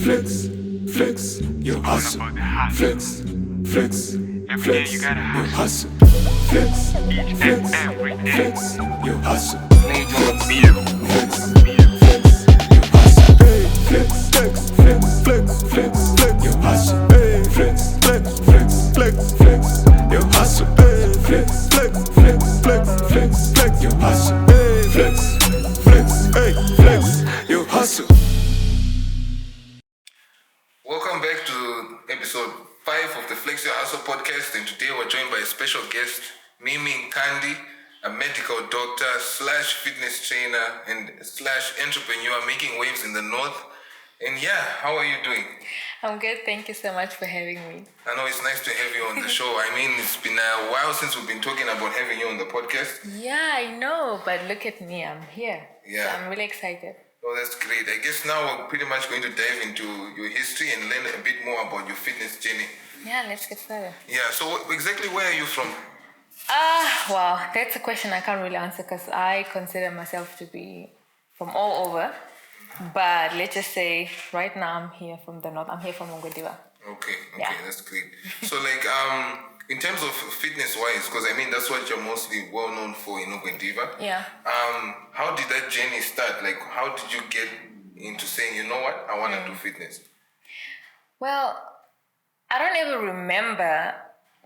Flex, flex, your hustle. Flex, flex, flex, your hustle. Flex, flex, flex, your hustle. Flex, flex, flex, your hustle. Flex, flex, flex, flex, flex, flex, your hustle. Flex, flex, flex, flex, flex, your hustle. Flex, flex, flex, flex, flex, flex, your hustle. Flex, flex, hey, flex, your hustle. Welcome back to episode 5 of the Flex Your Hustle podcast, and today we're joined by a special guest, Mimi Nkandi, a medical doctor slash fitness trainer and slash entrepreneur making waves in the north. And yeah, how are you doing? I'm good. Thank you so much for having me. I know it's nice to have you on the show. I mean, it's been a while since we've been talking about having you on the podcast. Yeah, I know, but look at me. I'm here. Yeah. So I'm really excited. Oh, that's great. I guess now we're pretty much going to dive into your history and learn a bit more about your fitness journey. Yeah, let's get started. Yeah, so exactly where are you from? Well, that's a question I can't really answer because I consider myself to be from all over. But let's just say right now I'm here from the north. I'm here from Bodi Wear. Okay, Yeah. That's great. So in terms of fitness wise, because I mean that's what you're mostly well known for in Ogundiva. Yeah. How did that journey start? Like, how did you get into saying, you know what, I want to do fitness? Well, I don't ever remember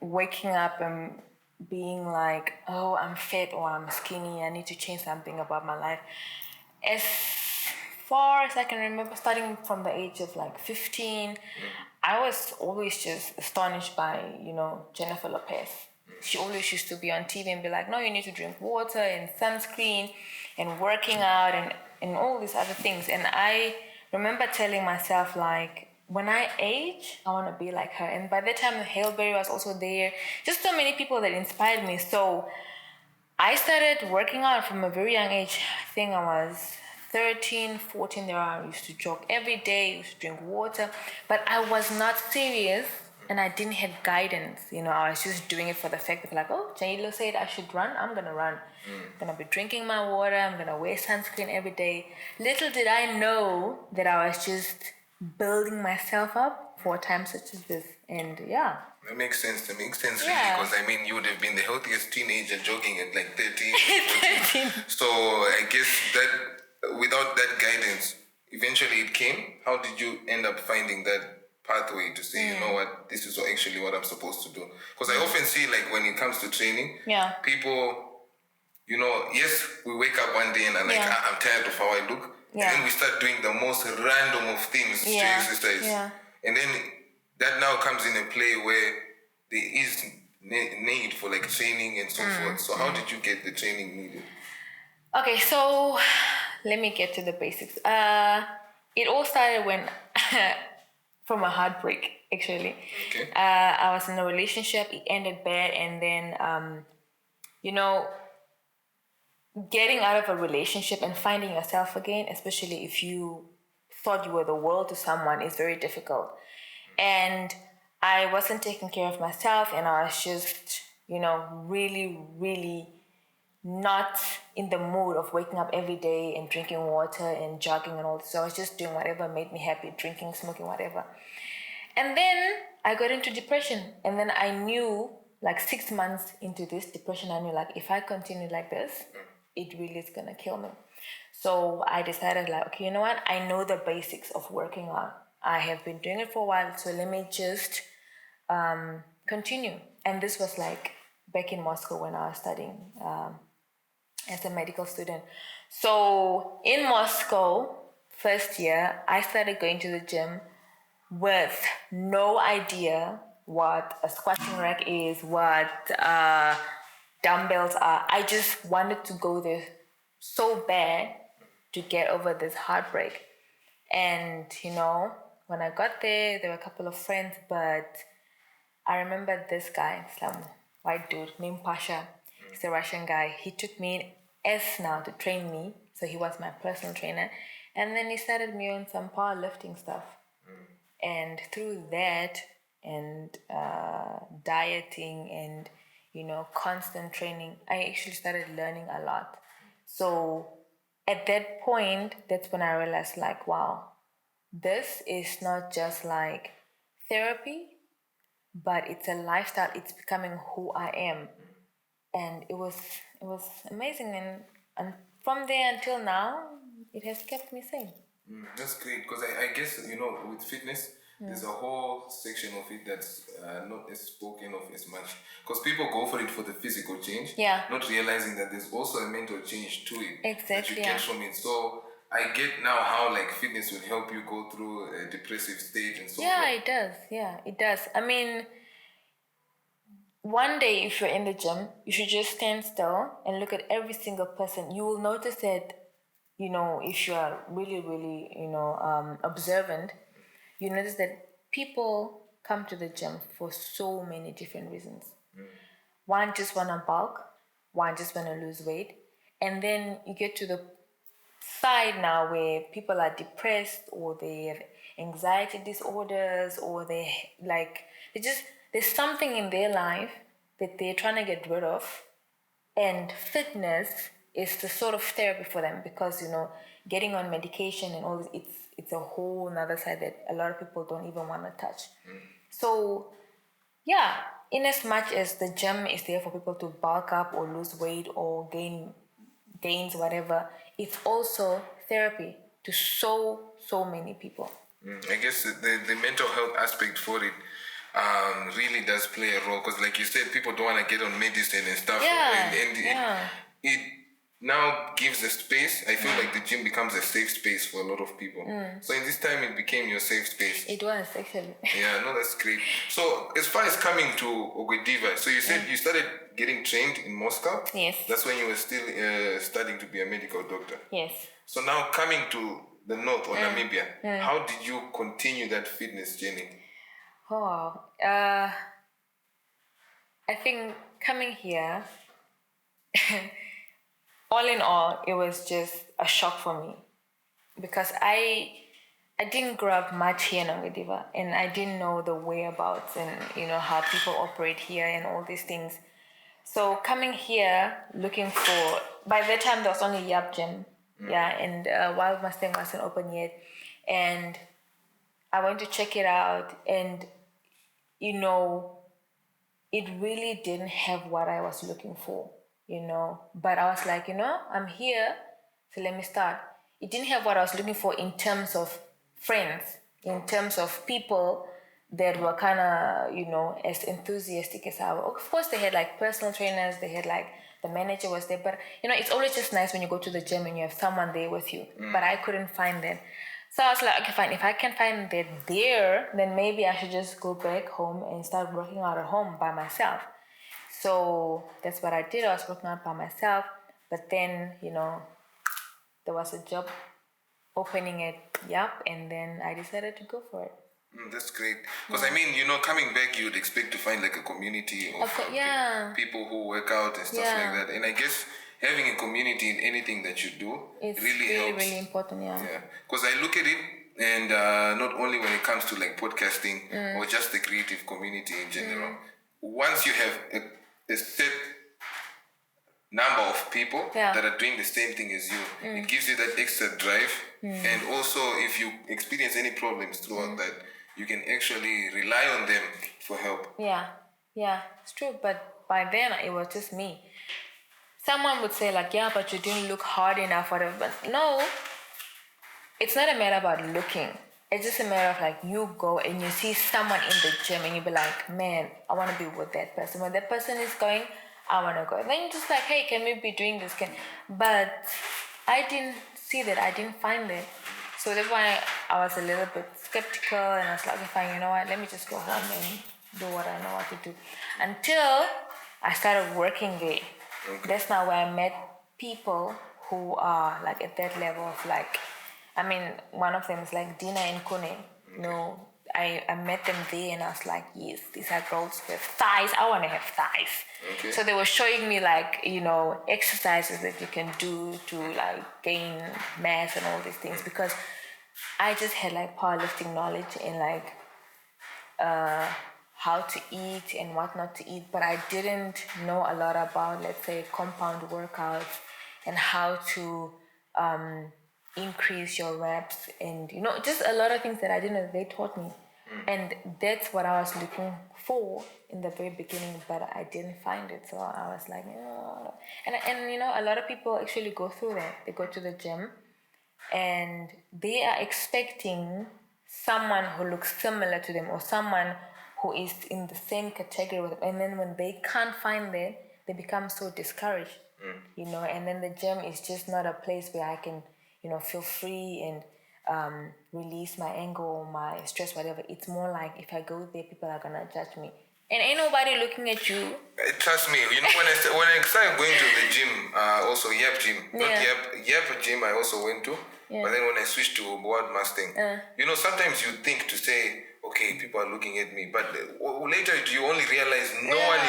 waking up and being like, oh, I'm fat or I'm skinny. I need to change something about my life. As far as I can remember, starting from the age of like 15, I was always just astonished by, Jennifer Lopez. She always used to be on TV and be like, no, you need to drink water and sunscreen and working out and all these other things. And I remember telling myself, like, when I age, I want to be like her. And by that time, Halle Berry was also there. Just so many people that inspired me. So I started working out from a very young age. I think I was 13, 14, there I used to jog every day, used to drink water, but I was not serious and I didn't have guidance. I was just doing it for the fact of like, oh, J-Lo said I should run, I'm gonna run. I'm gonna be drinking my water, I'm gonna wear sunscreen every day. Little did I know that I was just building myself up for a time such as this, and yeah. That makes sense really, Yeah. because I mean, you would have been the healthiest teenager jogging at like 13. 13. So I guess that without that guidance, eventually it came. How did you end up finding that pathway to say, you know what, this is actually what I'm supposed to do? Because I often see, like, when it comes to training, people, yes, we wake up one day and I'm like, I'm tired of how I look. Yeah. And then we start doing the most random of things to exercise. Yeah. And then that now comes in a play where there is need for like training and so forth. So how did you get the training needed? Okay, so let me get to the basics. It all started when, from a heartbreak, actually. Okay. I was in a relationship, it ended bad, and then, getting out of a relationship and finding yourself again, especially if you thought you were the world to someone, is very difficult. And I wasn't taking care of myself, and I was just, really, really not in the mood of waking up every day and drinking water and jogging and all this. So I was just doing whatever made me happy, drinking, smoking, whatever. And then I got into depression. And then I knew, like 6 months into this depression, I knew, like, if I continue like this, it really is going to kill me. So I decided, like, okay, you know what? I know the basics of working out. I have been doing it for a while, so let me just continue. And this was like back in Moscow when I was studying as a medical student. So in Moscow, first year, I started going to the gym with no idea what a squatting rack is, what dumbbells are. I just wanted to go there so bad to get over this heartbreak. And, when I got there were a couple of friends, but I remember this guy, some white dude named Pasha. He's a Russian guy. He took me as now to train me. So he was my personal trainer. And then he started me on some powerlifting stuff. And through that and dieting and, constant training, I actually started learning a lot. So at that point, that's when I realized, like, wow, this is not just like therapy, but it's a lifestyle. It's becoming who I am. And it was amazing, and from there until now, it has kept me sane. That's great, because I guess, with fitness, there's a whole section of it that's not as spoken of as much. Because people go for it for the physical change, not realizing that there's also a mental change to it that you get from it. So I get now how like fitness will help you go through a depressive state and so forth. Yeah, it does. Yeah, it does. I mean, one day if you're in the gym, you should just stand still and look at every single person. You will notice that, if you are really, really, observant, you notice that people come to the gym for so many different reasons. One just want to bulk, one just want to lose weight, and then you get to the side now where people are depressed, or they have anxiety disorders, or there's something in their life that they're trying to get rid of, and fitness is the sort of therapy for them, because getting on medication and all this, it's a whole nother side that a lot of people don't even want to touch. So yeah, in as much as the gym is there for people to bulk up or lose weight or gains, whatever, it's also therapy to so many people. I guess the mental health aspect for it really does play a role, because like you said, people don't want to get on medicine and stuff. It now gives a space. I feel like the gym becomes a safe space for a lot of people. So in this time, it became your safe space. It was, actually. Yeah, no, that's great. So as far as coming to Ogediva, so you said you started getting trained in Moscow? Yes. That's when you were still studying to be a medical doctor? Yes. So now coming to the north, or Namibia, how did you continue that fitness journey? Oh, I think coming here, all in all, it was just a shock for me, because I didn't grow up much here in Ogediva, and I didn't know the whereabouts and how people operate here and all these things. So coming here, looking for, by that time there was only Yap Gym, and Wild Mustang wasn't open yet, and I went to check it out, and it really didn't have what I was looking for, but I was like, I'm here, so let me start. It didn't have what I was looking for in terms of friends, in terms of people that were kind of, as enthusiastic as I was. Of course, they had like personal trainers, they had like the manager was there, but it's always just nice when you go to the gym and you have someone there with you. But I couldn't find that. So I was like, okay, fine. If I can find that there, then maybe I should just go back home and start working out at home by myself. So that's what I did. I was working out by myself. But then, there was a job opening at Yap, and then I decided to go for it. That's great. Because I mean, coming back, you'd expect to find like a community of people who work out and stuff like that. And I guess having a community in anything that you do really helps. Really important, yeah. Because I look at it, and not only when it comes to like podcasting or just the creative community in general. Once you have a set number of people that are doing the same thing as you, it gives you that extra drive. And also, if you experience any problems throughout that, you can actually rely on them for help. Yeah, it's true. But by then, it was just me. Someone would say like, yeah, but you didn't look hard enough, whatever. But no, it's not a matter about looking. It's just a matter of like, you go and you see someone in the gym and you be like, man, I want to be with that person. When that person is going, I want to go. And then you're just like, hey, can we be doing this? But I didn't see that. I didn't find it. So that's why I was a little bit skeptical, and I was like, okay, fine, you know what? Let me just go home and do what I know what to do. Until I started working there. That's now where I met people who are like at that level of like, I mean, one of them is like Dina and Kone. I met them there, and I was like, yes, these are girls with thighs. I want to have thighs. So they were showing me like, exercises that you can do to like gain mass and all these things, because I just had like powerlifting knowledge and like how to eat and what not to eat, but I didn't know a lot about, let's say, compound workouts and how to increase your reps, and just a lot of things that I didn't know they taught me. And that's what I was looking for in the very beginning, but I didn't find it. So I was like, no. And a lot of people actually go through that. They go to the gym and they are expecting someone who looks similar to them or someone who is in the same category with them. And then when they can't find that, they become so discouraged, and then the gym is just not a place where I can, feel free and release my anger or my stress, whatever. It's more like if I go there, people are gonna judge me. And ain't nobody looking at you. Trust me, when I started going to the gym, also Yap Gym, not Yap Gym I also went to, but then when I switched to Board Mustang, sometimes you think to say, okay, people are looking at me, but later you only realize no one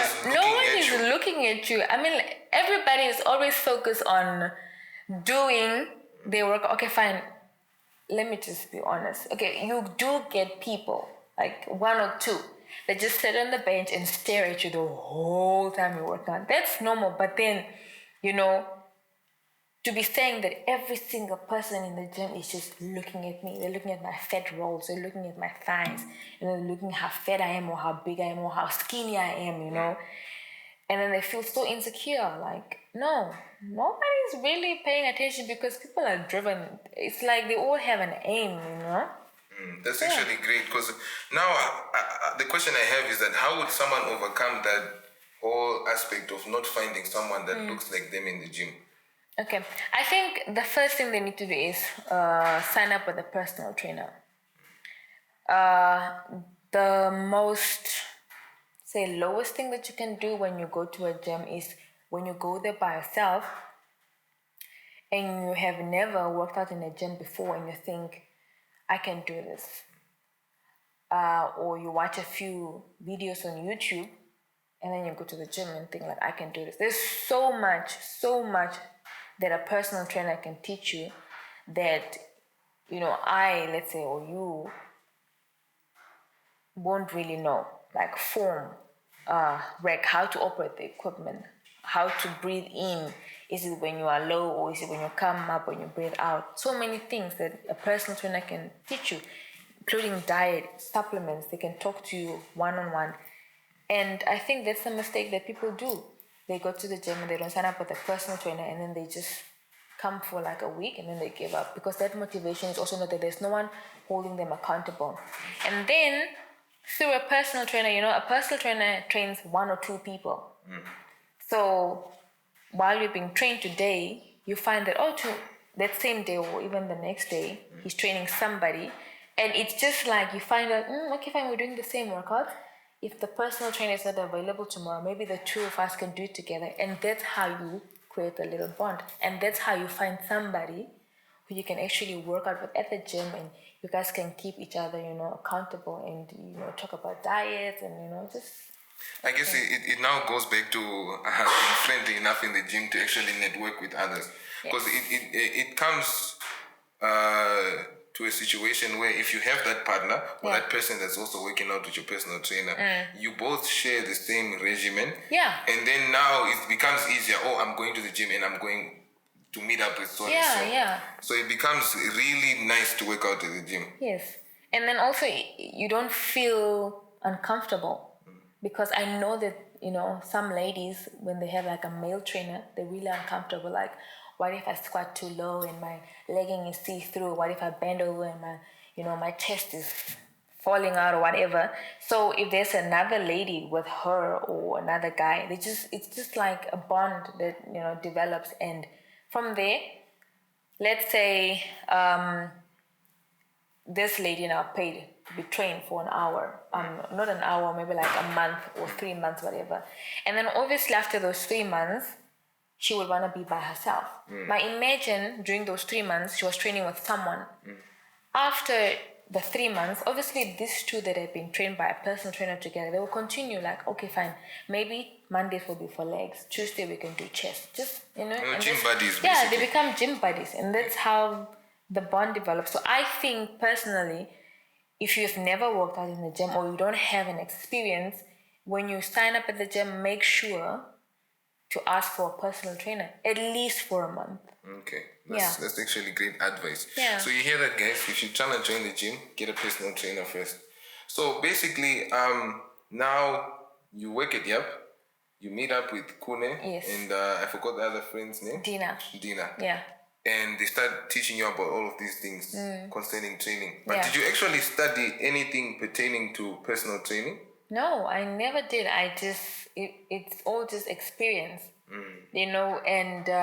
is looking at you. I mean, everybody is always focused on doing their work. Okay, fine. Let me just be honest. Okay, you do get people, like one or two, that just sit on the bench and stare at you the whole time you work out. That's normal. But then, to be saying that every single person in the gym is just looking at me. They're looking at my fat rolls. They're looking at my thighs. And they're looking how fat I am or how big I am or how skinny I am, And then they feel so insecure. Like, no, nobody's really paying attention because people are driven. It's like they all have an aim, That's actually great, because now the question I have is that how would someone overcome that whole aspect of not finding someone that looks like them in the gym? Okay, I think the first thing they need to do is sign up with a personal trainer. The most, lowest thing that you can do when you go to a gym is when you go there by yourself and you have never worked out in a gym before and you think, I can do this. Or you watch a few videos on YouTube and then you go to the gym and think like, I can do this. There's so much that a personal trainer can teach you that, let's say, or you won't really know, like form, rec, how to operate the equipment, how to breathe in. Is it when you are low or is it when you come up, when you breathe out? So many things that a personal trainer can teach you, including diet, supplements. They can talk to you one-on-one. And I think that's a mistake that people do. They go to the gym and they don't sign up with a personal trainer and then they just come for like a week and then they give up, because that motivation is also not that there's no one holding them accountable. And then through a personal trainer, a personal trainer trains one or two people. So while you're being trained today, you find that, that same day or even the next day, he's training somebody. And it's just like you find out, okay, fine, we're doing the same workout. If the personal trainer is not available tomorrow, maybe the two of us can do it together. And that's how you create a little bond. And that's how you find somebody who you can actually work out with at the gym, and you guys can keep each other, accountable and, talk about diets and, just... I guess it now goes back to being friendly enough in the gym to actually network with others. Because it comes to a situation where if you have that partner or that person that's also working out with your personal trainer, you both share the same regimen. Yeah. And then now it becomes easier. I'm going to the gym and I'm going to meet up with so and so. Yeah. So it becomes really nice to work out at the gym. Yes. And then also you don't feel uncomfortable, because I know that, some ladies, when they have like a male trainer, they're really uncomfortable. Like, what if I squat too low and my legging is see-through? What if I bend over and my chest is falling out or whatever? So if there's another lady with her or another guy, it's just like a bond that, develops. And from there, let's say this lady now paid to be trained for an hour, not an hour, maybe like a month or 3 months, whatever. And then obviously after those 3 months, she would want to be by herself. Now imagine during those 3 months, she was training with someone. After the 3 months, obviously these two that have been trained by a personal trainer together, they will continue like, okay, fine, maybe Mondays will be for legs, Tuesday we can do chest, just, gym buddies, basically. Yeah, they become gym buddies, and that's how the bond develops. So I think personally, if you've never worked out in the gym or you don't have an experience, when you sign up at the gym, make sure to ask for a personal trainer, at least for a month. Okay. That's actually great advice. Yeah. So you hear that, guys? If you're trying to join the gym, get a personal trainer first. So basically, now you work at Yap, you meet up with Kune, Yes. and I forgot the other friend's name. Dina. Yeah. And they start teaching you about all of these things concerning training. But did you actually study anything pertaining to personal training? No, I never did. It's all just experience, and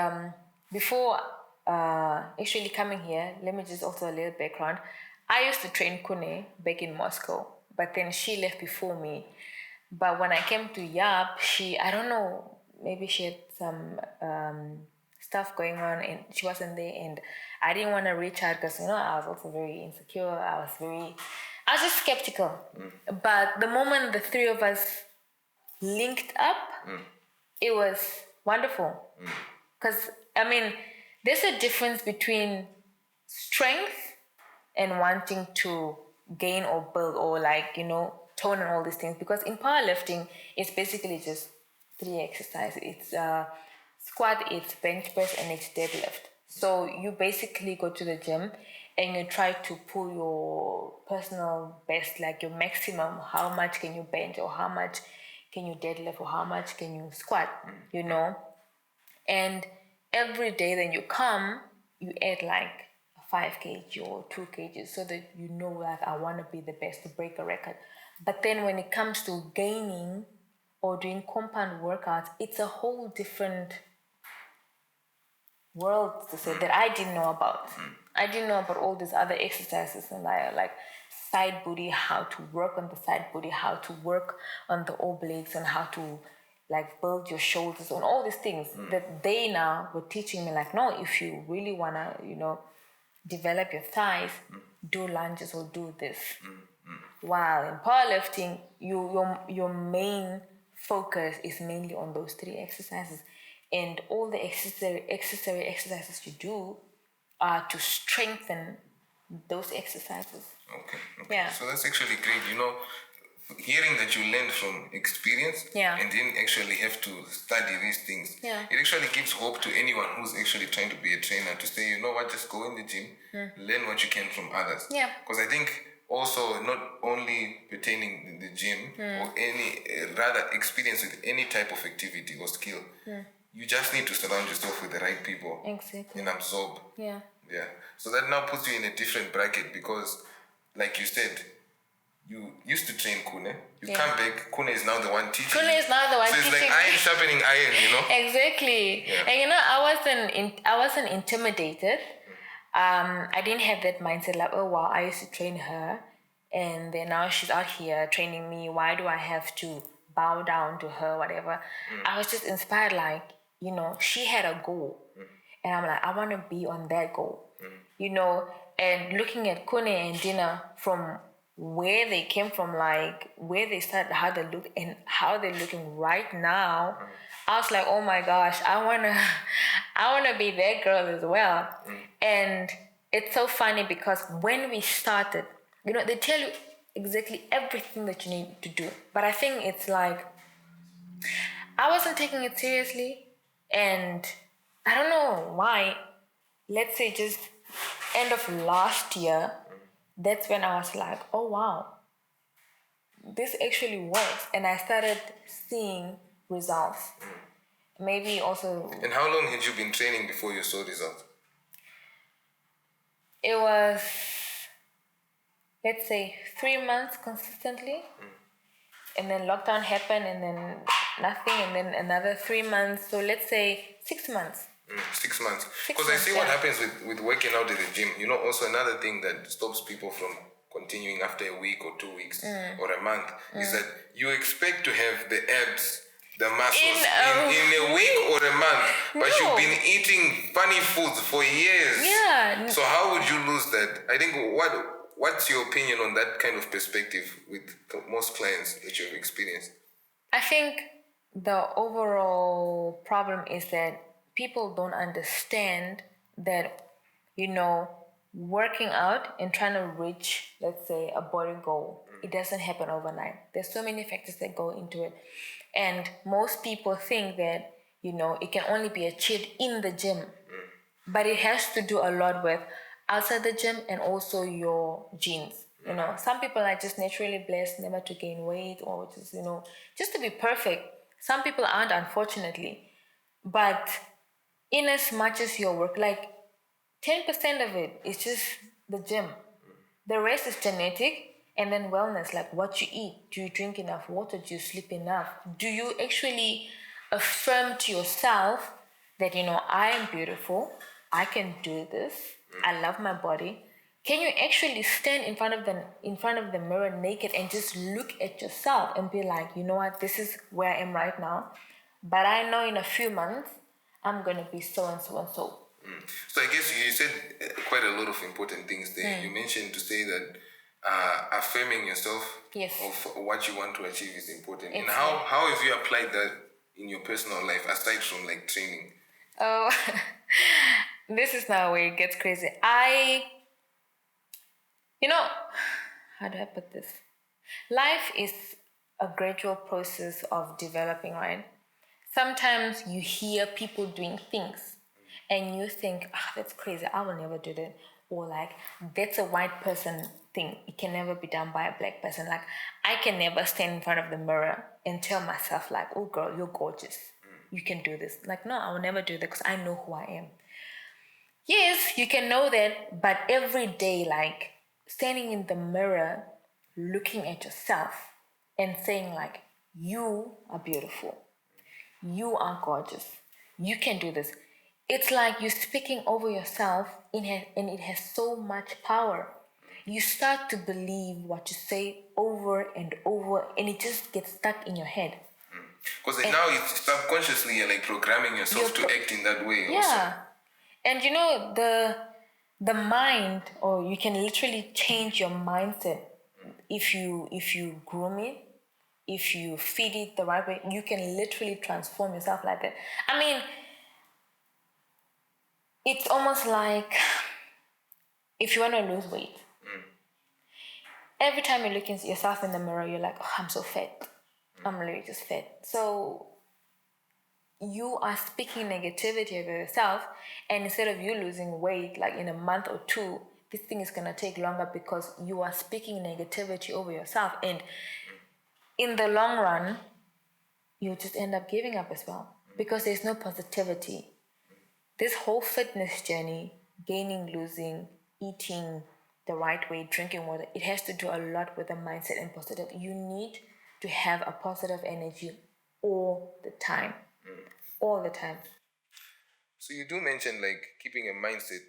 before actually coming here, let me just also a little background. I used to train Kune back in Moscow, but then she left before me. But when I came to Yap, I don't know, maybe she had some stuff going on and she wasn't there, and I didn't want to reach out because, I was also very insecure. I was just skeptical. But the moment the three of us linked up, it was wonderful. Because, there's a difference between strength and wanting to gain or build or tone and all these things. Because in powerlifting, it's basically just 3 exercises. It's squat, it's bench press, and it's deadlift. So you basically go to the gym and you try to pull your personal best, like your maximum. How much can you bench, or how much can you deadlift, or how much can you squat, And every day then you come, you add like 5 kg or 2 kg so that I want to be the best to break a record. But then when it comes to gaining or doing compound workouts, it's a whole different world to say that I didn't know about. I didn't know about all these other exercises and like side booty, how to work on the side booty, how to work on the obliques, and how to build your shoulders, and all these things that they now were teaching me. No, if you really wanna, develop your thighs, do lunges or do this. While in powerlifting, your main focus is mainly on those 3 exercises, and all the accessory exercises you do are to strengthen those exercises. Okay. Yeah. So that's actually great. Hearing that you learned from experience and didn't actually have to study these things, it actually gives hope to anyone who's actually trying to be a trainer to say, just go in the gym, learn what you can from others. Yeah. Because I think also not only pertaining to the gym or any rather experience with any type of activity or skill, you just need to surround yourself with the right people. Exactly. And absorb. Yeah. So that now puts you in a different bracket because, like you said, you used to train Kune. You come back, Kune is now the one teaching. Kune is now the one teaching. So it's like iron sharpening iron, Exactly. Yeah. And I wasn't intimidated. I didn't have that mindset like, oh wow, I used to train her, and then now she's out here training me. Why do I have to bow down to her, whatever? I was just inspired, she had a goal. And I'm like, I want to be on that goal. And looking at Kune and Dina from where they came from, where they started, how they look, and how they're looking right now, I was like, oh my gosh, I wanna be that girl as well. And it's so funny because when we started, they tell you exactly everything that you need to do. But I think it's I wasn't taking it seriously, and I don't know why. Let's say just end of last year, that's when I was like, oh wow, this actually works. And I started seeing results. Maybe also... And how long had you been training before you saw results? It was, let's say, 3 months consistently. And then lockdown happened, and then nothing, and then another 3 months. So let's say 6 months. 6 months. Because I see what happens with working out at the gym. Also another thing that stops people from continuing after a week or 2 weeks or a month is that you expect to have the abs, the muscles in a week or a month, but you've been eating funny foods for years. Yeah. So how would you lose that? I think what's your opinion on that kind of perspective with most clients that you've experienced? I think the overall problem is that people don't understand that, working out and trying to reach, let's say, a body goal, it doesn't happen overnight. There's so many factors that go into it. And most people think that, it can only be achieved in the gym. But it has to do a lot with outside the gym and also your genes. You know, some people are just naturally blessed never to gain weight or just, just to be perfect. Some people aren't, unfortunately. But in as much as your work, like 10% of it is just the gym. The rest is genetic and then wellness, like what you eat. Do you drink enough water? Do you sleep enough? Do you actually affirm to yourself that, I am beautiful, I can do this, I love my body? Can you actually stand in front of the mirror naked and just look at yourself and be like, you know what, this is where I am right now, but I know in a few months I'm gonna be so and so and so. So I guess you said quite a lot of important things there. You mentioned to say that affirming yourself of what you want to achieve is important. And how have you applied that in your personal life aside from like training? Oh, this is now where it gets crazy. How do I put this? Life is a gradual process of developing, right? Sometimes you hear people doing things and you think, that's crazy, I will never do that. Or like, that's a white person thing. It can never be done by a black person. Like, I can never stand in front of the mirror and tell myself like, oh girl, you're gorgeous. You can do this. Like, no, I will never do that because I know who I am. Yes, you can know that, but every day, like, standing in the mirror, looking at yourself and saying like, you are beautiful. You are gorgeous. You can do this. It's like you're speaking over yourself and it has so much power. You start to believe what you say over and over and it just gets stuck in your head. Because now it's subconsciously you're like programming yourself to act in that way. Yeah. Also. And the mind, or you can literally change your mindset if you groom it. If you feed it the right way, you can literally transform yourself like that. I mean, it's almost like if you want to lose weight. Every time you look at yourself in the mirror, you're like, oh, I'm so fat. I'm literally just fat. So you are speaking negativity over yourself, and instead of you losing weight, like in a month or two, this thing is going to take longer because you are speaking negativity over yourself. And in the long run, you just end up giving up as well because there's no positivity. This whole fitness journey, gaining, losing, eating the right way, drinking water, it has to do a lot with the mindset and positive. You need to have a positive energy all the time. All the time. So you do mention like keeping a mindset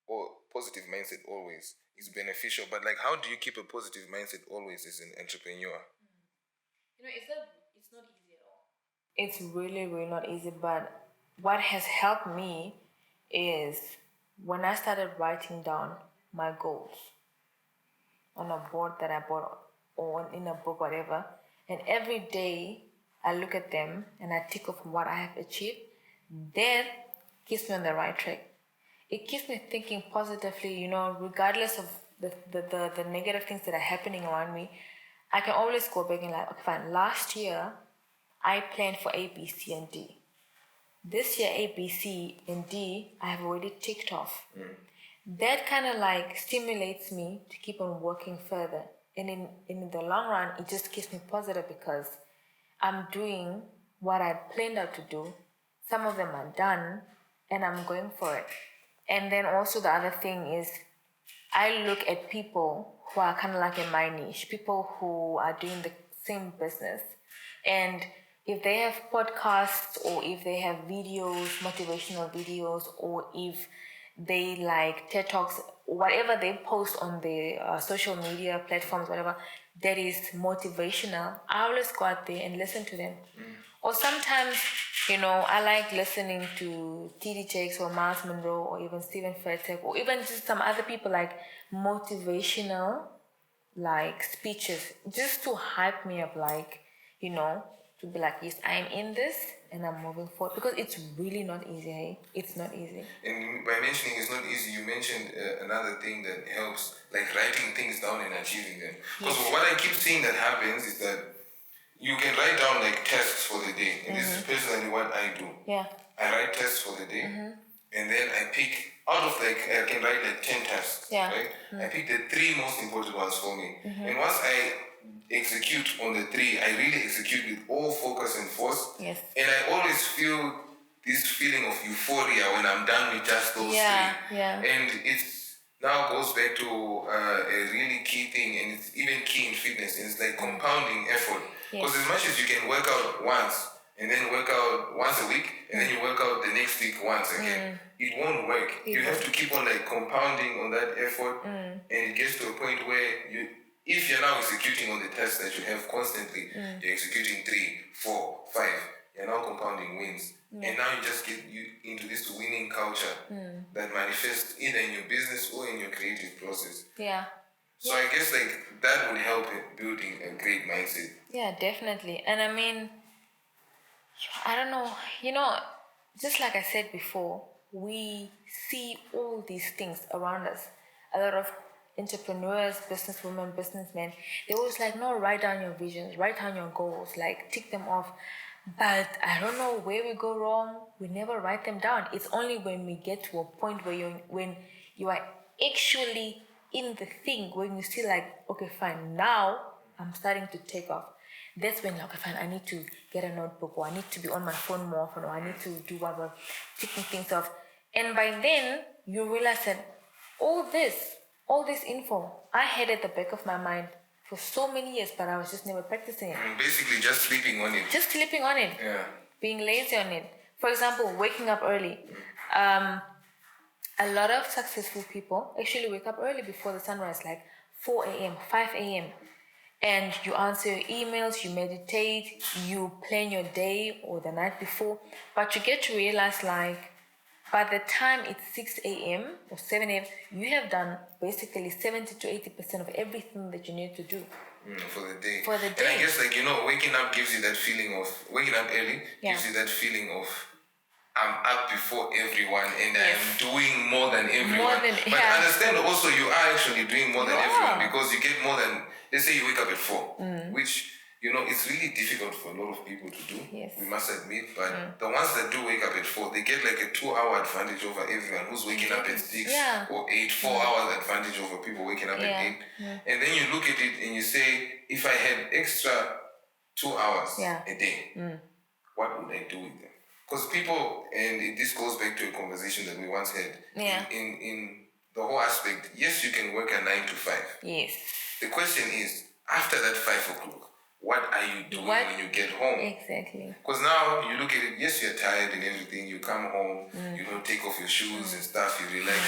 or positive mindset always is beneficial, but like how do you keep a positive mindset always as an entrepreneur? It's not easy at all. It's really, really not easy, but what has helped me is when I started writing down my goals on a board that I bought or in a book, whatever, and every day I look at them and I tick off what I have achieved, that keeps me on the right track. It keeps me thinking positively, regardless of the negative things that are happening around me. I can always go back and like, okay, fine, last year I planned for A, B, C, and D. This year, A, B, C, and D, I have already ticked off. That kind of like stimulates me to keep on working further. And in the long run, it just keeps me positive because I'm doing what I planned out to do. Some of them are done and I'm going for it. And then also the other thing is I look at people who are kind of like in my niche, people who are doing the same business. And if they have podcasts or if they have videos, motivational videos, or if they like TED Talks, whatever they post on their social media platforms, whatever, that is motivational, I always go out there and listen to them. Or sometimes, I like listening to TD Jakes or Miles Monroe or even Stephen Furtick or even just some other people like motivational like speeches just to hype me up, like, to be like, yes, I am in this and I'm moving forward because it's really not easy. Hey? It's not easy. And by mentioning it's not easy, you mentioned another thing that helps, like writing things down and achieving them. Because what I keep seeing that happens is that you can write down like tasks for the day, and this is personally what I do. Yeah. I write tasks for the day, and then I pick out of like, I can write like 10 tasks, Yeah. right? I pick the 3 most important ones for me. And once I execute on the 3, I really execute with all focus and force. Yes. And I always feel this feeling of euphoria when I'm done with just those 3. Yeah. And it's now goes back to a really key thing, and it's even key in fitness, and it's like compounding effort. Because as much as you can work out once, and then work out once a week, and then you work out the next week once again, it won't work. You have to keep on like compounding on that effort, and it gets to a point where if you're now executing on the tasks that you have constantly, you're executing 3, 4, 5, you're now compounding wins. And now you just get into this winning culture that manifests either in your business or in your creative process. Yeah. So I guess like that would help in building a great mindset. Yeah, definitely. And I mean, I don't know, just like I said before, we see all these things around us. A lot of entrepreneurs, businesswomen, businessmen, they always like, no, write down your visions, write down your goals, like tick them off. But I don't know where we go wrong. We never write them down. It's only when we get to a point where when you are actually in the thing, when you see like, okay, fine, now I'm starting to take off. That's when, okay, fine, I need to get a notebook, or I need to be on my phone more often, or I need to do whatever, ticking things off. And by then, you realize that all this info, I had at the back of my mind for so many years, but I was just never practicing it. Basically, just sleeping on it. Just sleeping on it. Yeah. Being lazy on it. For example, waking up early. A lot of successful people actually wake up early before the sunrise, like 4 a.m., 5 a.m. And you answer your emails, you meditate, you plan your day or the night before. But you get to realize, like, by the time it's 6 a.m. or 7 a.m., you have done basically 70 to 80% of everything that you need to do. For the day. For the day. And I guess, like, waking up gives you that feeling of, waking up early gives you that feeling of, I'm up before everyone and I am doing more than everyone. But understand also you are actually doing more than everyone, because you get more than, let's say you wake up at 4, which, it's really difficult for a lot of people to do. Yes. We must admit, but the ones that do wake up at 4, they get like a 2-hour advantage over everyone who's waking up at 6 or 8, 4 hours advantage over people waking up at 8. And then you look at it and you say, if I had extra 2 hours a day, what would I do with them? Because people, and this goes back to a conversation that we once had, in the whole aspect, yes, you can work a 9 to 5. Yes. The question is, after that 5 o'clock, what are you doing when you get home? Exactly. Because now you look at it, yes, you're tired and everything, you come home, you don't take off your shoes and stuff, you relax,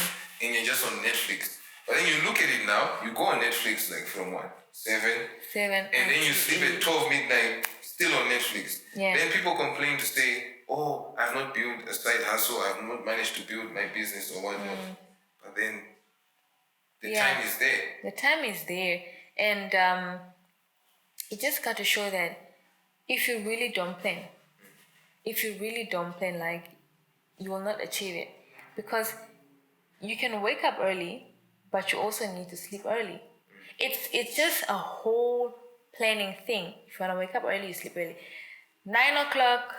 and you're just on Netflix. But then you look at it now, you go on Netflix like from what? 7? And then you sleep at 12 midnight, still on Netflix. Yeah. Then people complain to say, oh, I've not built a side hustle, I've not managed to build my business or whatnot. But then the time is there. The time is there. And it just got to show that if you really don't plan, like, you will not achieve it. Because you can wake up early, but you also need to sleep early. It's just a whole planning thing. If you want to wake up early, you sleep early. 9 o'clock,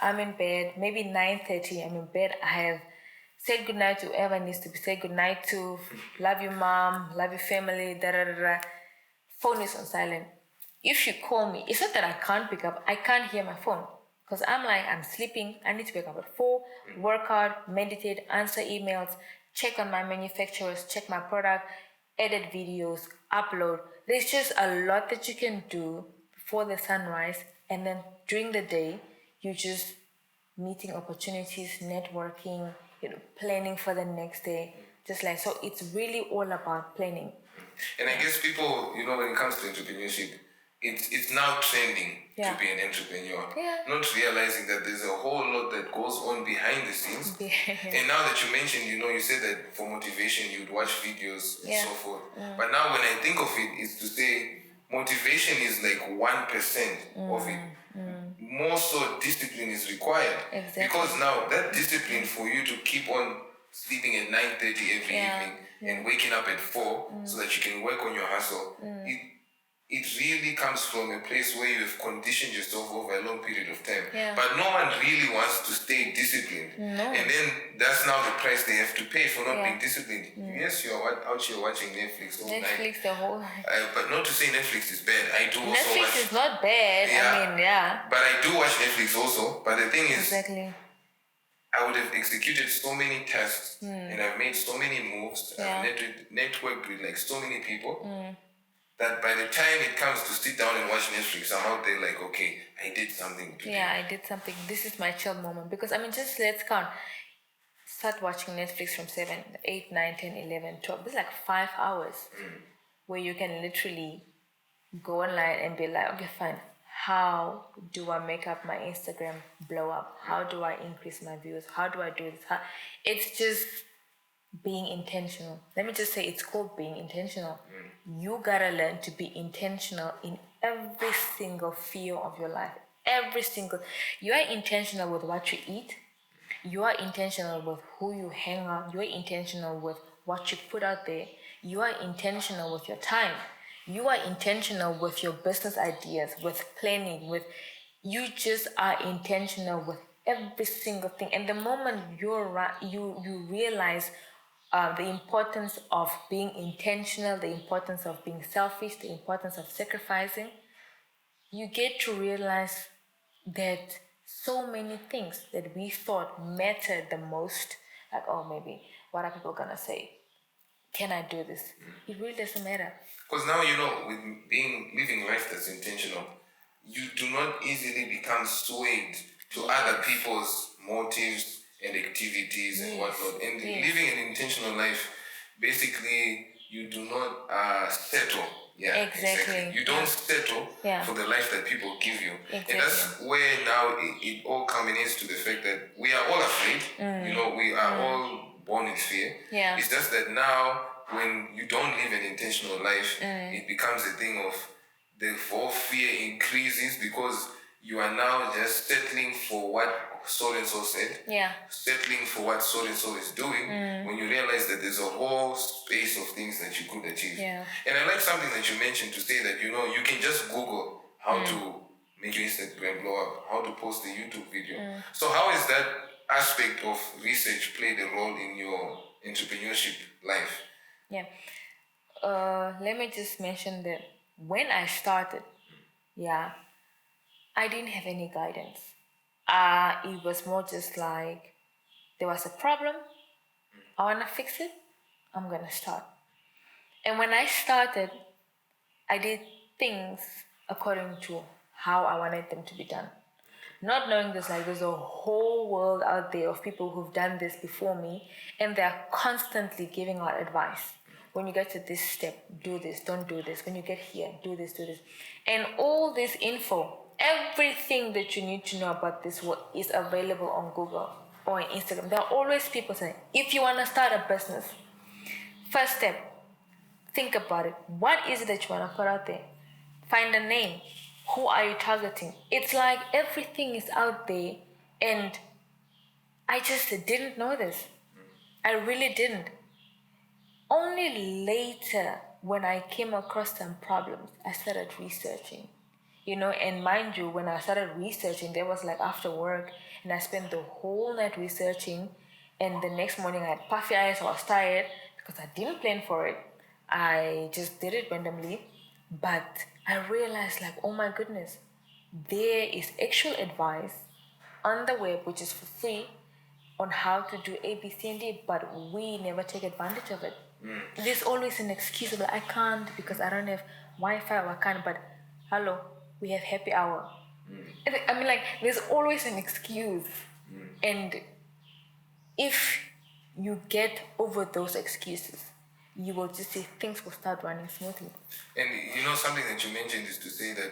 I'm in bed. Maybe 9:30, I'm in bed. I have said goodnight to whoever needs to be said goodnight to. Love you, mom. Love your family. Phone is on silent. If you call me, it's not that I can't pick up. I can't hear my phone. Because I'm sleeping. I need to wake up at 4, work hard, meditate, answer emails, check on my manufacturers, check my product, edit videos, upload. There's just a lot that you can do before the sunrise. And then during the day, you're just meeting opportunities, networking, planning for the next day. Just like, so it's really all about planning. And I guess people, when it comes to entrepreneurship, it's now trending to be an entrepreneur. Not realizing that there's a whole lot that goes on behind the scenes. And now that you mentioned, you said that for motivation, you'd watch videos and so forth. But now when I think of it, it's to say motivation is like 1% of it. More so, discipline is required. Exactly. Because now that discipline for you to keep on sleeping at 9:30 every evening and waking up at 4 so that you can work on your hustle, it really comes from a place where you have conditioned yourself over a long period of time. Yeah. But no one really wants to stay disciplined. No. And then that's now the price they have to pay for not Yeah. being disciplined. Yes, you're out here watching Netflix all night. Netflix the whole night. But not to say Netflix is bad. I do also Netflix watch. is not bad. Yeah. I mean, yeah. But I do watch Netflix also. But the thing is, Exactly. I would have executed so many tasks and I've made so many moves. Yeah. I've networked with like so many people that by the time it comes to sit down and watch Netflix, I'm out there like, okay, I did something today. Yeah, I did something. This is my chill moment. Because, I mean, just let's count. Start watching Netflix from 7, 8, 9, 10, 11, 12. This is like 5 hours where you can literally go online and be like, okay, fine. How do I make up my Instagram blow up? How do I increase my views? How do I do this? It's just being intentional. Let me just say it's called being intentional. You gotta learn to be intentional in every single field of your life. You are intentional with what you eat. You are intentional with who you hang out. You are intentional with what you put out there. You are intentional with your time. You are intentional with your business ideas, with planning, you just are intentional with every single thing. And the moment you realize the importance of being intentional, the importance of being selfish, the importance of sacrificing, you get to realize that so many things that we thought mattered the most, like, oh, maybe, what are people gonna say? Can I do this? It really doesn't matter. Because now, with living life that's intentional, you do not easily become swayed to other people's motives and activities and whatnot. And living an intentional life, basically, you do not settle. Yeah, exactly. You don't settle for the life that people give you. Exactly. And that's where now it all culminates to the fact that we are all afraid. We are all born in fear. Yeah. It's just that now, when you don't live an intentional life, it becomes a thing of the whole fear increases because you are now just settling for what so and so said. Yeah. Settling for what so and so is doing when you realize that there's a whole space of things that you could achieve. Yeah. And I like something that you mentioned to say that, you can just Google how to make your Instagram blow up, how to post a YouTube video. So how is that aspect of research played a role in your entrepreneurship life? Yeah. Let me just mention that when I started, I didn't have any guidance. It was more just like, there was a problem, I want to fix it, I'm going to start. And when I started, I did things according to how I wanted them to be done. Not knowing there's a whole world out there of people who've done this before me, and they're constantly giving out advice. When you get to this step, do this, don't do this. When you get here, do this, do this. And all this info, everything that you need to know about this world is available on Google or on Instagram. There are always people saying, if you want to start a business, first step, think about it. What is it that you want to put out there? Find a name. Who are you targeting? It's like everything is out there, and I just didn't know this. I really didn't. Only later, when I came across some problems, I started researching. And mind you, when I started researching, that was like after work, and I spent the whole night researching, and the next morning I had puffy eyes, I was tired, because I didn't plan for it. I just did it randomly, but I realized oh my goodness, there is actual advice on the web, which is for free, on how to do A, B, C, and D, but we never take advantage of it. There's always an excuse of I can't because I don't have Wi-Fi, or I can't, but hello, we have happy hour. I mean, there's always an excuse. And if you get over those excuses, you will just see things will start running smoothly. And something that you mentioned is to say that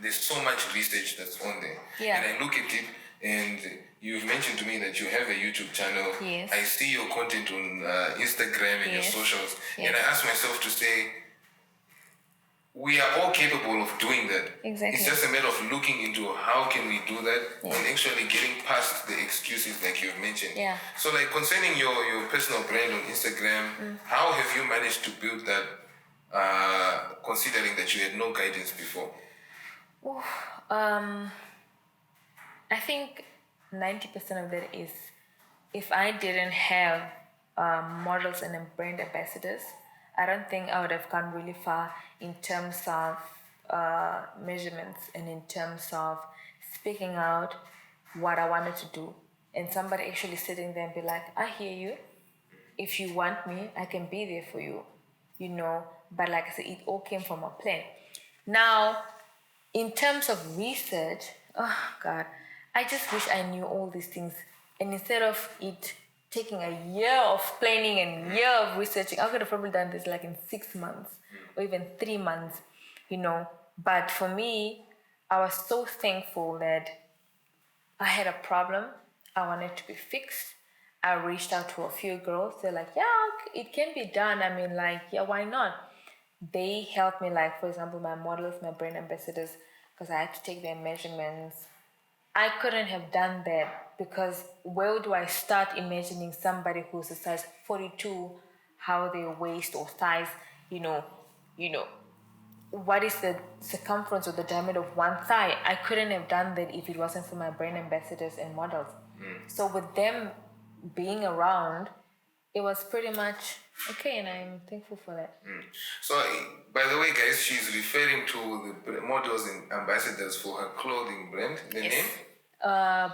there's so much research that's on there. Yeah. And I look at it, and you've mentioned to me that you have a YouTube channel. Yes. I see your content on Instagram and your socials. Yes. And I ask myself to say, we are all capable of doing that. Exactly. It's just a matter of looking into how can we do that and actually getting past the excuses like you've mentioned. Yeah. So concerning your personal brand on Instagram, how have you managed to build that considering that you had no guidance before? I think 90% of that is if I didn't have models and brand ambassadors, I don't think I would have gone really far in terms of measurements and in terms of speaking out what I wanted to do. And somebody actually sitting there and be like, I hear you. If you want me, I can be there for you, But like I said, it all came from a plan. Now, in terms of research, oh God, I just wish I knew all these things. And instead of it taking a year of planning and a year of researching, I could have probably done this like in 6 months or even 3 months, But for me, I was so thankful that I had a problem. I wanted to be fixed. I reached out to a few girls. They're like, yeah, it can be done. I mean, like, yeah, why not? They helped me, like, for example, my models, my brand ambassadors, because I had to take their measurements. I couldn't have done that because where do I start imagining somebody who's a size 42, how their waist or thighs, what is the circumference or the diameter of one thigh? I couldn't have done that if it wasn't for my brand ambassadors and models. So with them being around, it was pretty much okay, and I'm thankful for that. So, by the way, guys, she's referring to the models and ambassadors for her clothing brand. The name?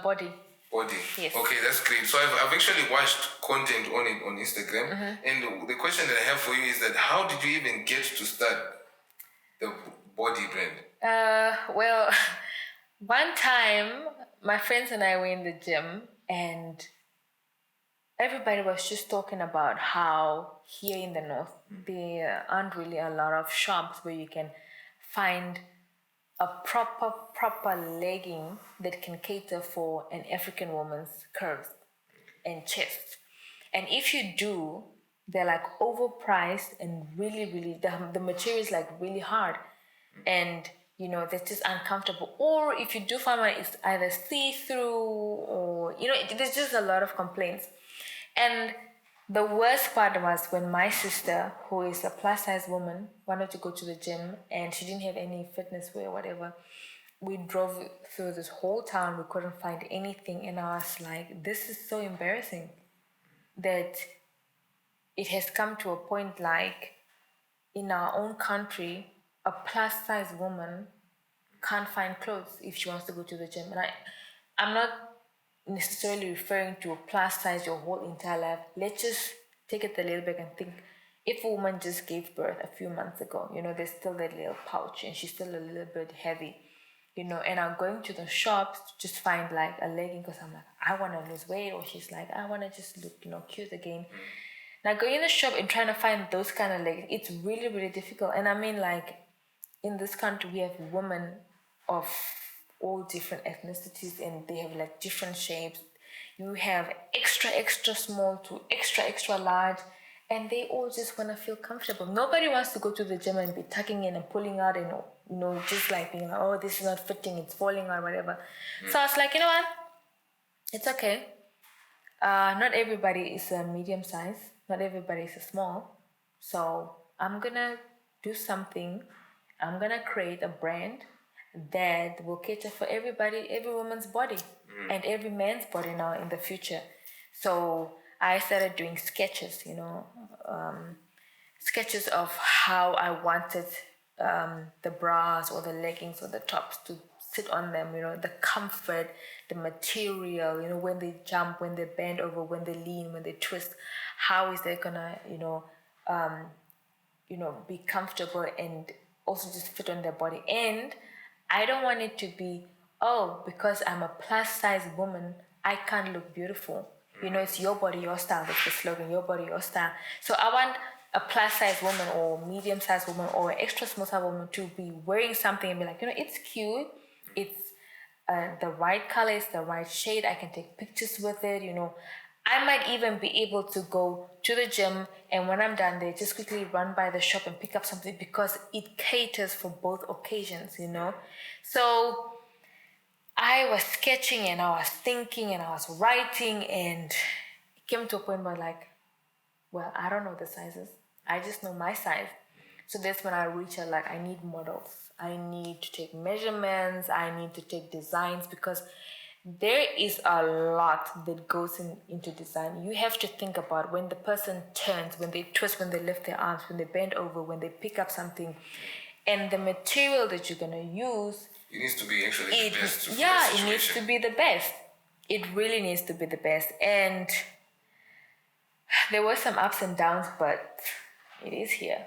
Bodi. Bodi. Yes. Okay, that's great. So I've actually watched content on it on Instagram, and the question that I have for you is that how did you even get to start the Bodi brand? Well, one time my friends and I were in the gym and everybody was just talking about how here in the north there aren't really a lot of shops where you can find a proper legging that can cater for an African woman's curves and chest. And if you do, they're like overpriced and really the material is like really hard, and they're just uncomfortable. Or if you do find one, it's either see-through or there's just a lot of complaints. And the worst part was when my sister, who is a plus size woman, wanted to go to the gym and she didn't have any fitness wear or whatever. We drove through this whole town, we couldn't find anything, and I was like, this is so embarrassing that it has come to a point like in our own country, a plus size woman can't find clothes if she wants to go to the gym. And I'm not necessarily referring to a plus size your whole entire life. Let's just take it a little bit and think, if a woman just gave birth a few months ago, there's still that little pouch and she's still a little bit heavy, and I'm going to the shops to just find like a legging because I'm like, I want to lose weight, or she's like, I want to just look, cute again. Now going in the shop and trying to find those kind of leggings, it's really difficult. And I mean, like, in this country we have women of all different ethnicities and they have like different shapes. You have extra small to extra large, and they all just want to feel comfortable. Nobody wants to go to the gym and be tucking in and pulling out and just like being like, oh, this is not fitting, it's falling or whatever. So I was like, you know what, it's okay. Not everybody is a medium size, not everybody is a small. So I'm gonna do something. I'm gonna create a brand that will cater for everybody, every woman's body and every man's body now in the future. So I started doing sketches, sketches of how I wanted the bras or the leggings or the tops to sit on them, the comfort, the material, when they jump, when they bend over, when they lean, when they twist, how is that gonna, be comfortable and also just fit on their body. And I don't want it to be, because I'm a plus size woman, I can't look beautiful. It's your body, your style. That's the slogan, your body, your style. So I want a plus size woman or medium size woman or extra small size woman to be wearing something and be like, it's cute. It's the right color, it's the right shade. I can take pictures with it, I might even be able to go to the gym and when I'm done there, just quickly run by the shop and pick up something because it caters for both occasions, So I was sketching and I was thinking and I was writing, and it came to a point where like, well, I don't know the sizes. I just know my size. So that's when I reach out, like, I need models. I need to take measurements. I need to take designs, because there is a lot that goes into design. You have to think about when the person turns, when they twist, when they lift their arms, when they bend over, when they pick up something, and the material that you're going to use. It needs to be actually the best. It needs to be the best. It really needs to be the best. And there were some ups and downs, but it is here.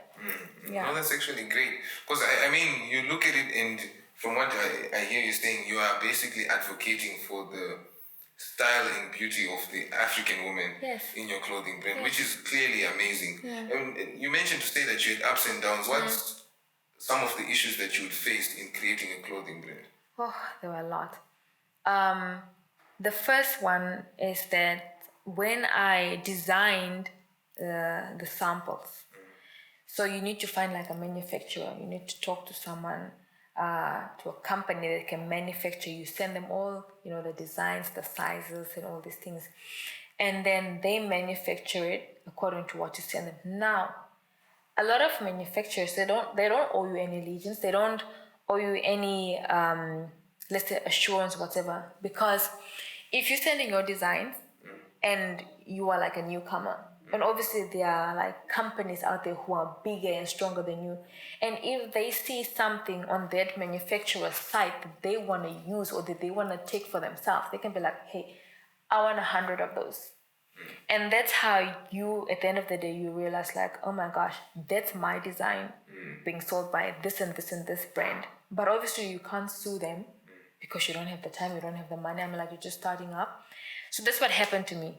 No, that's actually great. Because, I mean, you look at it, and from what I hear you saying, you are basically advocating for the style and beauty of the African woman in your clothing brand, which is clearly amazing. And you mentioned to say that you had ups and downs. What's some of the issues that you would face in creating a clothing brand? Oh, there were a lot. The first one is that when I designed the samples, so you need to find like a manufacturer. You need to talk to someone, to a company that can manufacture. You send them all, the designs, the sizes, and all these things, and then they manufacture it according to what you send them. Now, a lot of manufacturers, they don't owe you any allegiance. They don't owe you any, let's say, assurance, whatever. Because if you're sending your designs and you are like a newcomer, and obviously there are like companies out there who are bigger and stronger than you, and if they see something on that manufacturer's site that they want to use or that they want to take for themselves, they can be like, hey, I want 100 of those. And that's how you, at the end of the day, you realize like, oh my gosh, that's my design being sold by this and this and this brand. But obviously you can't sue them because you don't have the time, you don't have the money. I mean, like, you're just starting up. So that's what happened to me.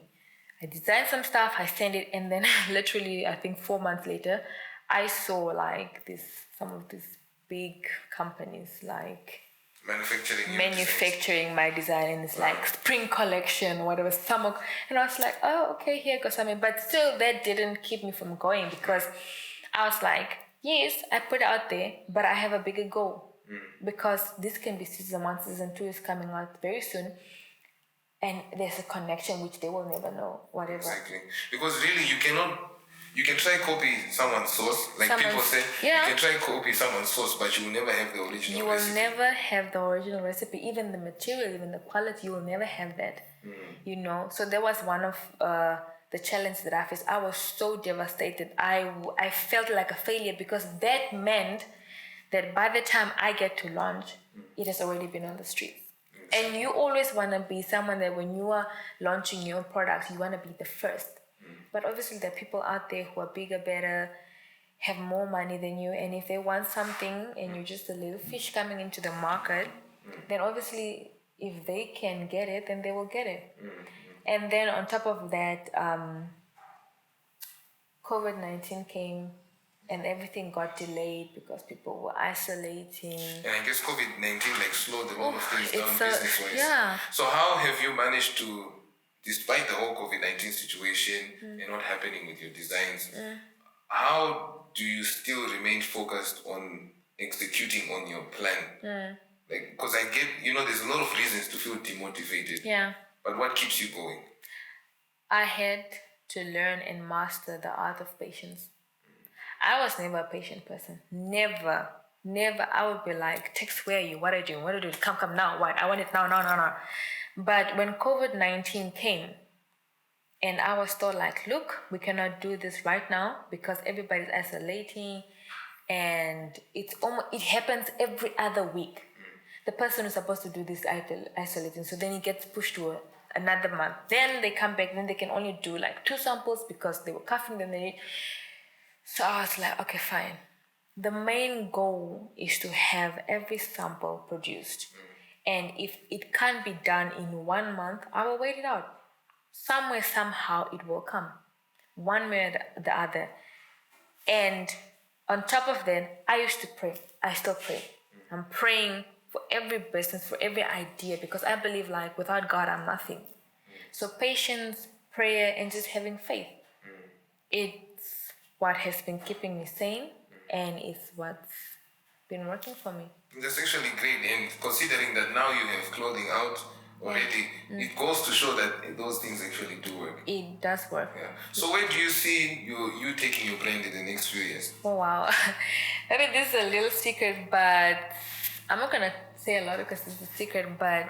I designed some stuff, I sent it, and then literally, I think 4 months later, I saw like some of these big companies like manufacturing my design, and it's like spring collection, whatever, summer, and I was like, oh, okay, here goes something. But still, that didn't keep me from going, because I was like, yes, I put it out there, but I have a bigger goal, because this can be season 1, season 2 is coming out very soon. And there's a connection which they will never know, whatever. Exactly. Because really, you can try copy someone's sauce. Like people say, you can try copy someone's sauce, but you will never have the original recipe. You will never have the original recipe. Even the material, even the quality, you will never have that. So that was one of the challenges that I faced. I was so devastated. I felt like a failure, because that meant that by the time I get to launch, it has already been on the streets. And you always want to be someone that when you are launching your products, you want to be the first. But obviously there are people out there who are bigger, better, have more money than you. And if they want something and you're just a little fish coming into the market, then obviously if they can get it, then they will get it. And then on top of that, COVID-19 came. And everything got delayed because people were isolating. And I guess COVID-19 slowed a lot of things down business-wise. Yeah. So how have you managed to, despite the whole COVID-19 situation and what happening with your designs, how do you still remain focused on executing on your plan? Because I get, there's a lot of reasons to feel demotivated. Yeah. But what keeps you going? I had to learn and master the art of patience. I was never a patient person. Never. I would be like, text, where are you? What are you doing? What are you doing? Come now. What? I want it now. But when COVID-19 came, and I was told like, look, we cannot do this right now because everybody's isolating, and it happens every other week. The person who's supposed to do this isolating, so then it gets pushed to another month. Then they come back, then they can only do like 2 samples because they were coughing, then they need. So I was like, okay, fine. The main goal is to have every sample produced. And if it can't be done in 1 month, I will wait it out. Somewhere, somehow, it will come. One way or the other. And on top of that, I used to pray. I still pray. I'm praying for every business, for every idea, because I believe like without God, I'm nothing. So patience, prayer, and just having faith. It's what has been keeping me sane, and it's what's been working for me. That's actually great, and considering that now you have clothing out, already, it goes to show that those things actually do work. It does work. Yeah. So where do you see you taking your brand in the next few years? Oh, wow. Maybe this is a little secret, but I'm not going to say a lot because it's a secret, but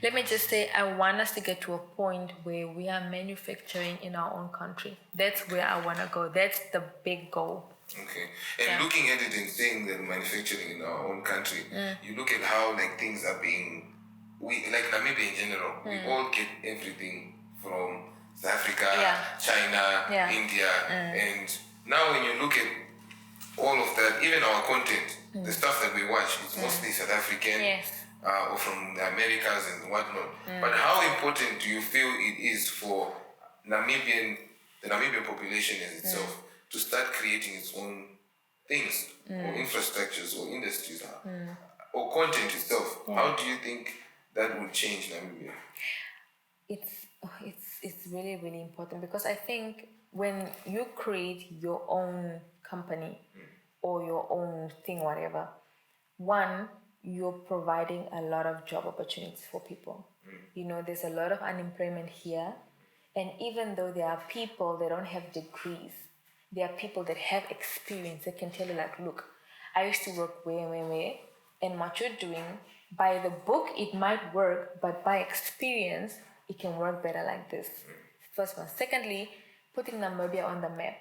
let me just say, I want us to get to a point where we are manufacturing in our own country. That's where I want to go. That's the big goal. Okay. And looking at it and saying that manufacturing in our own country, you look at how like things are being, like Namibia in general, we all get everything from South Africa, China, India, and now when you look at all of that, even our content, the stuff that we watch, it's mostly South African or from the Americas and whatnot. But how important do you feel it is for the Namibian population as itself to start creating its own things or infrastructures or industries or content itself? How do you think that would change Namibia? It's really, really important because I think when you create your own company or your own thing, whatever, one, you're providing a lot of job opportunities for people. You know, there's a lot of unemployment here. And even though there are people that don't have degrees, there are people that have experience that can tell you like, look, I used to work where, and what you're doing, by the book, it might work, but by experience, it can work better like this. First one. Secondly, putting Namibia on the map.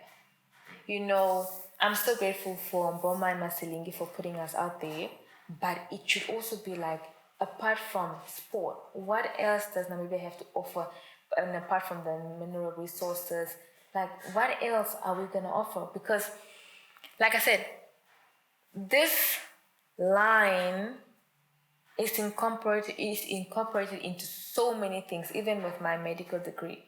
You know, I'm so grateful for Mboma and Masilingi for putting us out there, but it should also be like, apart from sport, what else does Namibia have to offer? And apart from the mineral resources, like what else are we going to offer? Because, like I said, this line is incorporated into so many things, even with my medical degree.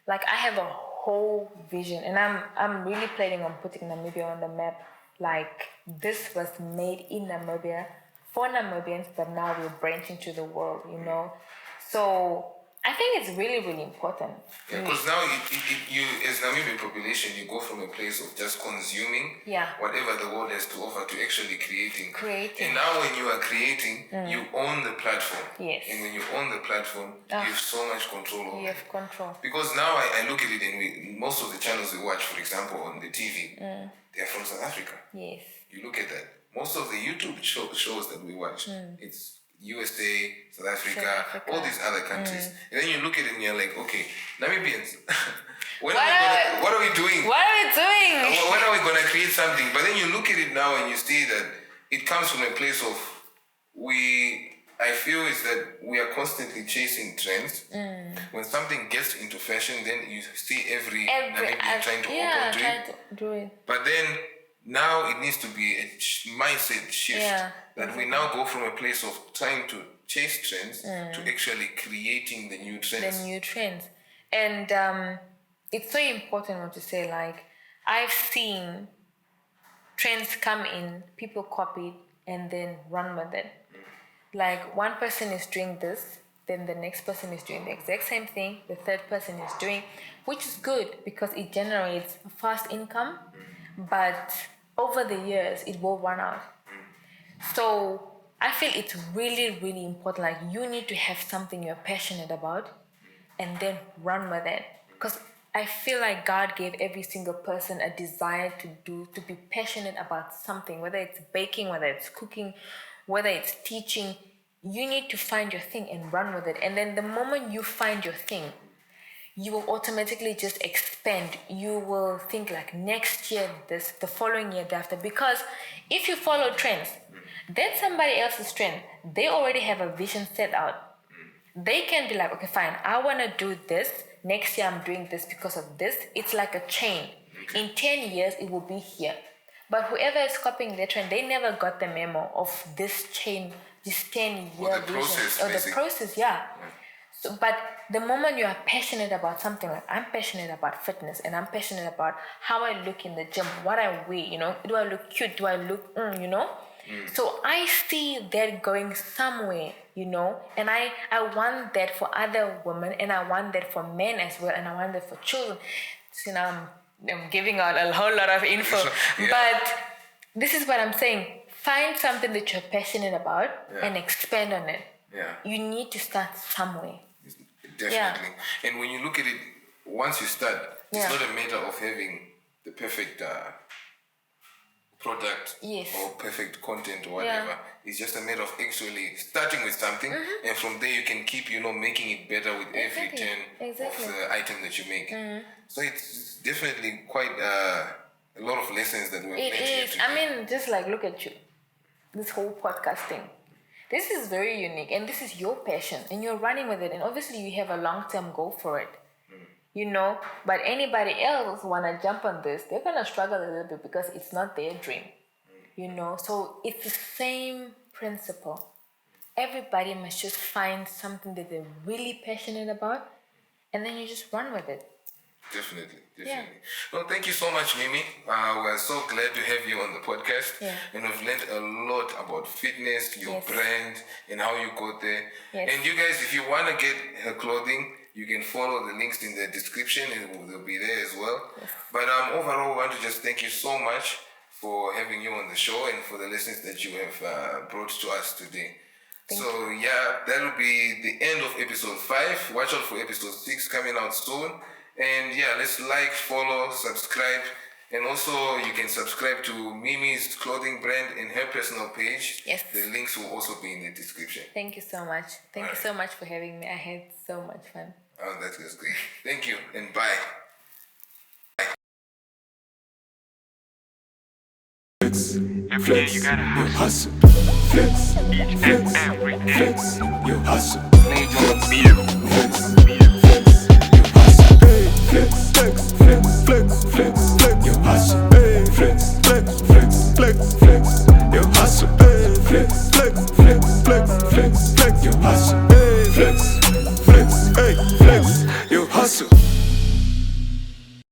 Like I have a whole vision, and I'm really planning on putting Namibia on the map. Like this was made in Namibia for Namibians, but now we're branching to the world, you know. So I think it's really, really important. Yeah, because now you, as Namibian population, you go from a place of just consuming whatever the world has to offer to actually creating. And now when you are creating, you own the platform. Yes. And when you own the platform, you have so much control over it. You have control. Because now I look at it and most of the channels we watch, for example, on the TV, they're from South Africa. Yes. You look at that. Most of the YouTube shows that we watch, it's USA, South Africa, all these other countries. And then you look at it and you're like, okay, Namibians, what are we doing? What are we doing? When are we going to create something? But then you look at it now and you see that it comes from a place of I feel is that we are constantly chasing trends. When something gets into fashion, then you see every Namibian trying to do it. But then now it needs to be a mindset shift that we now go from a place of trying to chase trends to actually creating the new trends. And it's so important what you say. Like I've seen trends come in, people copy it and then run with it. Like one person is doing this, then the next person is doing the exact same thing, the third person is doing, which is good because it generates fast income, but over the years, it will run out. So I feel it's really, really important. Like you need to have something you're passionate about and then run with it. Because I feel like God gave every single person a desire to be passionate about something, whether it's baking, whether it's cooking, whether it's teaching. You need to find your thing and run with it. And then the moment you find your thing, you will automatically just expand. You will think like next year this, the following year after. Because if you follow trends, that's somebody else's trend. They already have a vision set out. They can be like, okay, fine, I want to do this. Next year I'm doing this because of this. It's like a chain. In 10 years, it will be here. But whoever is copying the trend, they never got the memo of this chain, this 10-year vision. The process, So, but the moment you are passionate about something, like I'm passionate about fitness and I'm passionate about how I look in the gym, what I wear, you know, do I look cute? Do I look, you know? So I see that going somewhere, you know, and I want that for other women and I want that for men as well and I want that for children. So now I'm giving out a whole lot of info, but this is what I'm saying. Find something that you're passionate about and expand on it. Yeah. You need to start somewhere. Definitely. And when you look at it, once you start, it's Yeah. not a matter of having the perfect product or perfect content or whatever. Yeah. It's just a matter of actually starting with something, and from there you can keep, making it better with every turn of the item that you make. So it's definitely quite a lot of lessons that we're It learning here is. today. I mean, just like look at you. This whole podcast thing. This is very unique, and this is your passion, and you're running with it. And obviously, you have a long-term goal for it. But anybody else wanna jump on this, they're gonna struggle a little bit because it's not their dream. So it's the same principle. Everybody must just find something that they're really passionate about, and then you just run with it. Definitely. Well, thank you so much, Mimi. We're so glad to have you on the podcast. Yeah. And we've learned a lot about fitness, your brand, and how you got there. Yes. And you guys, if you want to get her clothing, you can follow the links in the description, and they'll be there as well. Yes. But overall, we want to just thank you so much for having you on the show and for the lessons that you have brought to us today. That will be the end of episode 5. Watch out for episode 6 coming out soon. And let's like, follow, subscribe. And also you can subscribe to Mimi's clothing brand and her personal page. Yes. The links will also be in the description. Thank you so much. Thank you so much for having me. I had so much fun. Oh, that was great. Thank you and bye. Every day you gotta hustle. Flex, each and every day. Flex, your hustle. Need your meal. Flex, flex, your hustle. Flex, flex, your hustle. Flex, flex, your hustle.